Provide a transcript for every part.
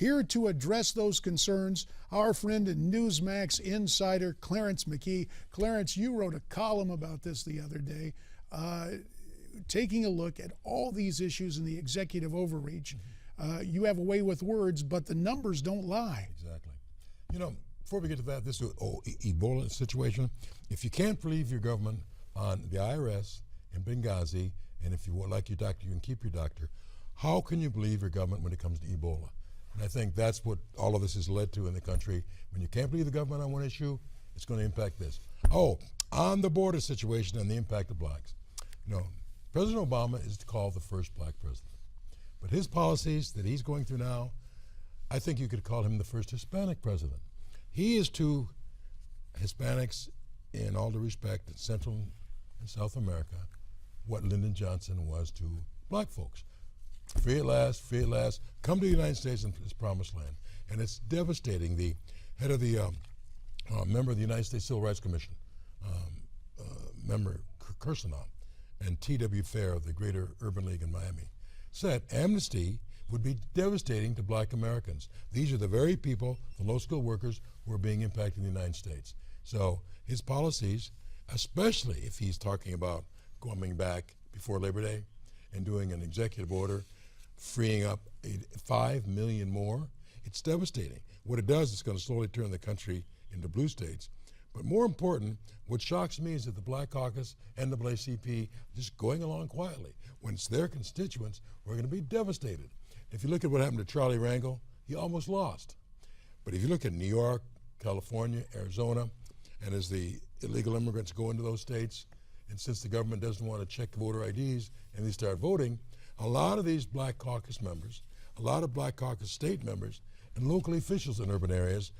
Here to address those concerns, our friend and Newsmax insider, Clarence McKee. Clarence, you wrote a column about this the other day, taking a look at all these issues in the executive overreach. You have a way with words, but the numbers don't lie. Exactly. You know, before we get to that, this Ebola situation, if you can't believe your government on the IRS in Benghazi, and if you like your doctor, you can keep your doctor, how can you believe your government when it comes to Ebola? And I think that's what all of this has led to in the country. When you can't believe the government on one issue, it's going to impact this. Oh, on the border situation and the impact of blacks. You know, President Obama is called the first black president. But his policies that he's going through now, I think you could call him the first Hispanic president. He is to Hispanics, in all due respect, in Central and South America, what Lyndon Johnson was to black folks. Free at last, come to the United States and its promised land. And it's devastating. The head of the member of the United States Civil Rights Commission, member Kirstenau, and T.W. Fair of the Greater Urban League in Miami, said amnesty would be devastating to black Americans. These are the very people, the low-skilled workers, who are being impacted in the United States. So his policies, especially if he's talking about coming back before Labor Day and doing an executive order, freeing up 5 million more, it's devastating. What it does, it's going to slowly turn the country into blue states. But more important, what shocks me is that the Black Caucus, NAACP, just going along quietly. When it's their constituents, we're going to be devastated. If you look at what happened to Charlie Rangel, he almost lost. But if you look at New York, California, Arizona, and as the illegal immigrants go into those states, and since the government doesn't want to check voter IDs and they start voting, a lot of these Black Caucus members, a lot of Black Caucus state members, and local officials in urban areas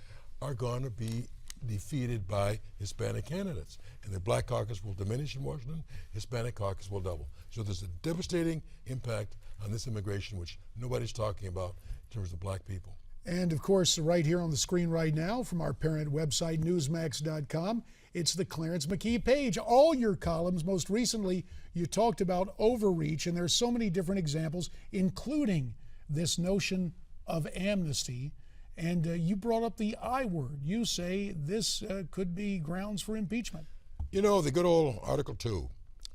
are going to be defeated by Hispanic candidates. And the Black Caucus will diminish in Washington, Hispanic caucus will double. So there's a devastating impact on this immigration, which nobody's talking about in terms of black people. And of course, right here on the screen right now from our parent website, Newsmax.com, it's the Clarence McKee page. All your columns, most recently, you talked about overreach, and there's so many different examples, including this notion of amnesty. And you brought up the I word. You say this could be grounds for impeachment. You know, the good old Article 2,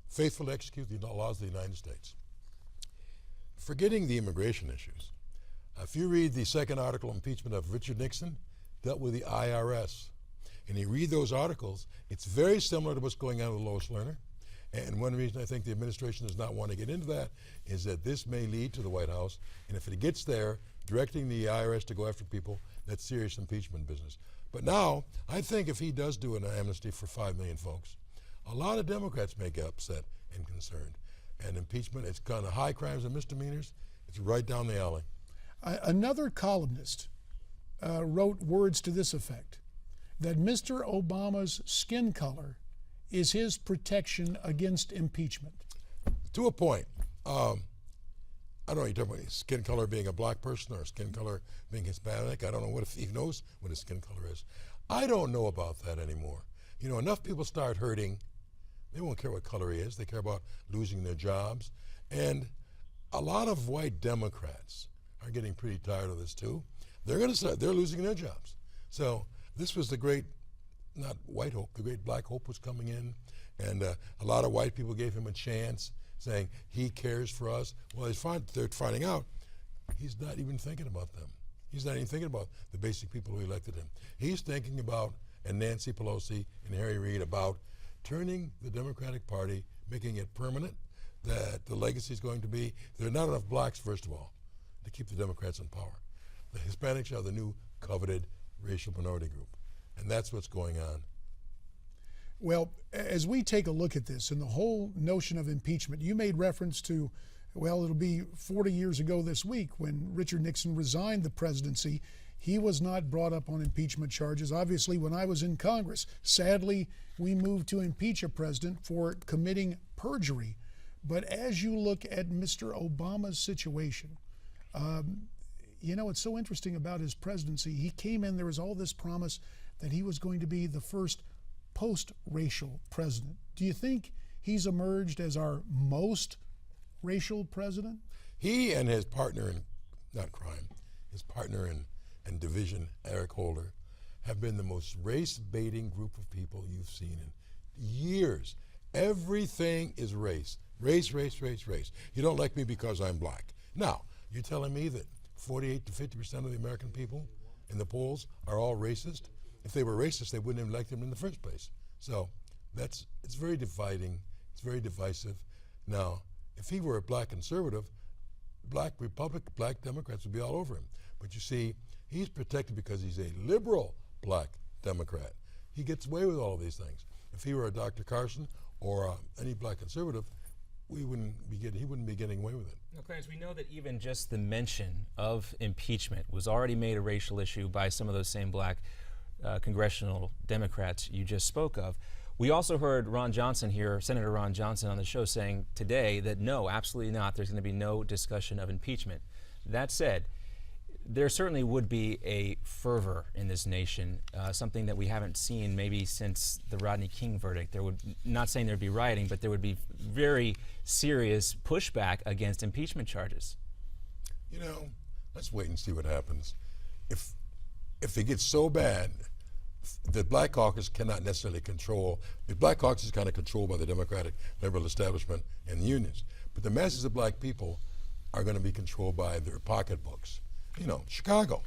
faithfully execute the laws of the United States. Forgetting the immigration issues, if you read the second article impeachment of Richard Nixon, dealt with the IRS. And you read those articles, it's very similar to what's going on with Lois Lerner. And one reason I think the administration does not want to get into that is that this may lead to the White House. And if it gets there, directing the IRS to go after people, that's serious impeachment business. But now, I think if he does do an amnesty for 5 million folks, a lot of Democrats may get upset and concerned. And impeachment, it's kind of high crimes and misdemeanors. It's right down the alley. Another columnist wrote words to this effect, that Mr. Obama's skin color is his protection against impeachment. To a point. I don't know, you're talking about skin color being a black person or skin color being Hispanic. I don't know if he knows what his skin color is. I don't know about that anymore. You know, enough people start hurting, they won't care what color he is. They care about losing their jobs. And a lot of white Democrats are getting pretty tired of this too. They're losing their jobs. So this was the great, not white hope, the great black hope was coming in. And a lot of white people gave him a chance, saying he cares for us. Well, they're finding out he's not even thinking about them. He's not even thinking about the basic people who elected him. He's thinking about, and Nancy Pelosi and Harry Reid, about turning the Democratic Party, making it permanent, that the legacy is going to be, there are not enough blacks, first of all, to keep the Democrats in power. The Hispanics are the new coveted racial minority group, and that's what's going on. Well, as we take a look at this and the whole notion of impeachment, you made reference to, well, it'll be 40 years ago this week when Richard Nixon resigned the presidency. He was not brought up on impeachment charges. Obviously, when I was in Congress, sadly, we moved to impeach a president for committing perjury. But as you look at Mr. Obama's situation, you know, it's so interesting about his presidency. He came in, there was all this promise that he was going to be the first post-racial president. Do you think he's emerged as our most racial president? He and his partner in, not crime, his partner in division, Eric Holder, have been the most race-baiting group of people you've seen in years. Everything is race. Race, race, race, race. You don't like me because I'm black. Now, you're telling me that 48 to 50% of the American people in the polls are all racist? If they were racist, they wouldn't have elected him in the first place. So it's very dividing. It's very divisive. Now, if he were a black conservative, black black Democrats would be all over him. But you see, he's protected because he's a liberal black Democrat. He gets away with all of these things. If he were a Dr. Carson or any black conservative, he wouldn't be getting away with it. Now, Clarence, we know that even just the mention of impeachment was already made a racial issue by some of those same black congressional Democrats you just spoke of. We also heard Ron Johnson here, Senator Ron Johnson, on the show saying today that no, absolutely not, there's going to be no discussion of impeachment. That said, there certainly would be a fervor in this nation, something that we haven't seen maybe since the Rodney King verdict. There would, not saying there'd be rioting, but there would be very serious pushback against impeachment charges. You know, let's wait and see what happens. If it gets so bad, the Black Caucus cannot necessarily control. The Black Caucus is kind of controlled by the Democratic liberal establishment and the unions. But the masses of black people are going to be controlled by their pocketbooks. You know, Chicago,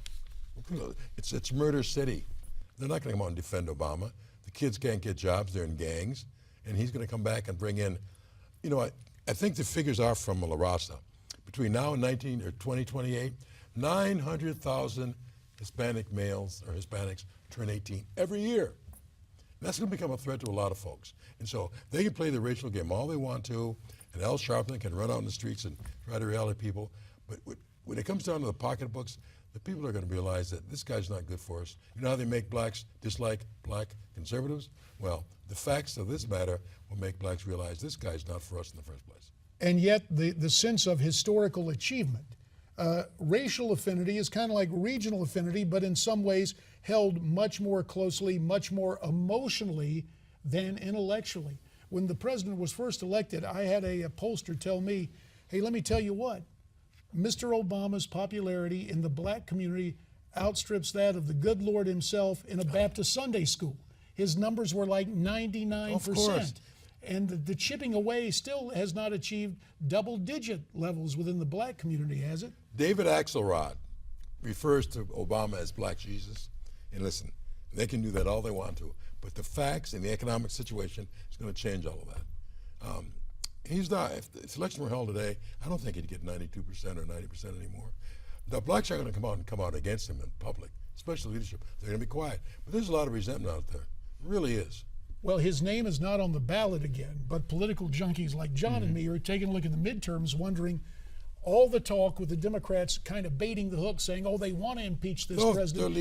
it's Murder City. They're not going to come out and defend Obama. The kids can't get jobs, they're in gangs, and he's going to come back and bring in, you know, I think the figures are from La Raza. Between now and 2028, 900,000 Hispanic males or Hispanics turn 18 every year. And that's going to become a threat to a lot of folks. And so they can play the racial game all they want to, and Al Sharpton can run out in the streets and try to rally people, but when it comes down to the pocketbooks, the people are going to realize that this guy's not good for us. You know how they make blacks dislike black conservatives? Well, the facts of this matter will make blacks realize this guy's not for us in the first place. And yet the sense of historical achievement. Racial affinity is kind of like regional affinity, but in some ways held much more closely, much more emotionally than intellectually. When the president was first elected, I had a pollster tell me, hey, let me tell you what, Mr. Obama's popularity in the black community outstrips that of the good Lord himself in a Baptist Sunday school. His numbers were like 99%. Of course. And the chipping away still has not achieved double-digit levels within the black community, has it? David Axelrod refers to Obama as Black Jesus. And listen, they can do that all they want to, but the facts and the economic situation is going to change all of that. He's not, if the election were held today, I don't think he'd get 92% or 90% anymore. The blacks are going to come out against him in public, especially leadership. They're going to be quiet. But there's a lot of resentment out there. It really is. Well, his name is not on the ballot again, but political junkies like John and me are taking a look at the midterms wondering all the talk with the Democrats kind of baiting the hook, saying, oh, they want to impeach this president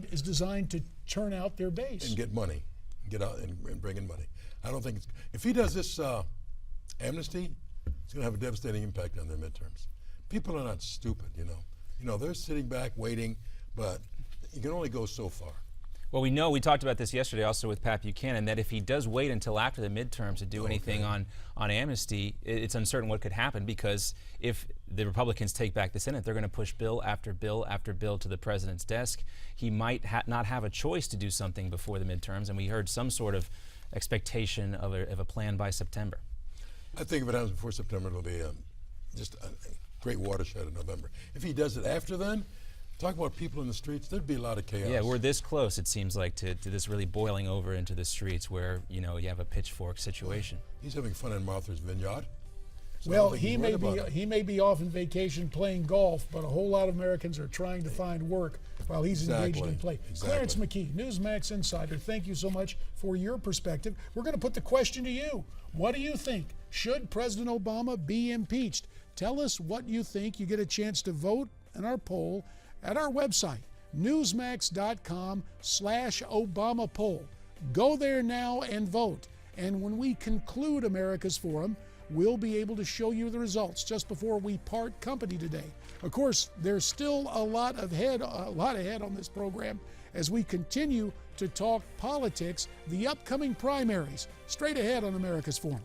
is designed to turn out their base. And get money, get out and bring in money. I don't think if he does this amnesty, it's going to have a devastating impact on their midterms. People are not stupid, you know. You know, they're sitting back waiting, but you can only go so far. Well, we know, we talked about this yesterday also with Pat Buchanan, that if he does wait until after the midterms to do anything on amnesty, it's uncertain what could happen, because if the Republicans take back the Senate, they're going to push bill after bill after bill to the president's desk. He might not have a choice to do something before the midterms, and we heard some sort of expectation of a plan by September. I think if it happens before September, it'll be just a great watershed in November. If he does it after then, talk about people in the streets, there'd be a lot of chaos. Yeah, we're this close, it seems like, to this really boiling over into the streets where, you know, you have a pitchfork situation. He's having fun in Martha's Vineyard. So well, he may be off on vacation playing golf, but a whole lot of Americans are trying to find work while he's engaged in play. Clarence McKee, Newsmax Insider, thank you so much for your perspective. We're going to put the question to you. What do you think? Should President Obama be impeached? Tell us what you think. You get a chance to vote in our poll at our website, newsmax.com/Obama poll. Go there now and vote. And when we conclude America's Forum, we'll be able to show you the results just before we part company today. Of course, there's still a lot ahead on this program as we continue to talk politics, the upcoming primaries, straight ahead on America's Forum.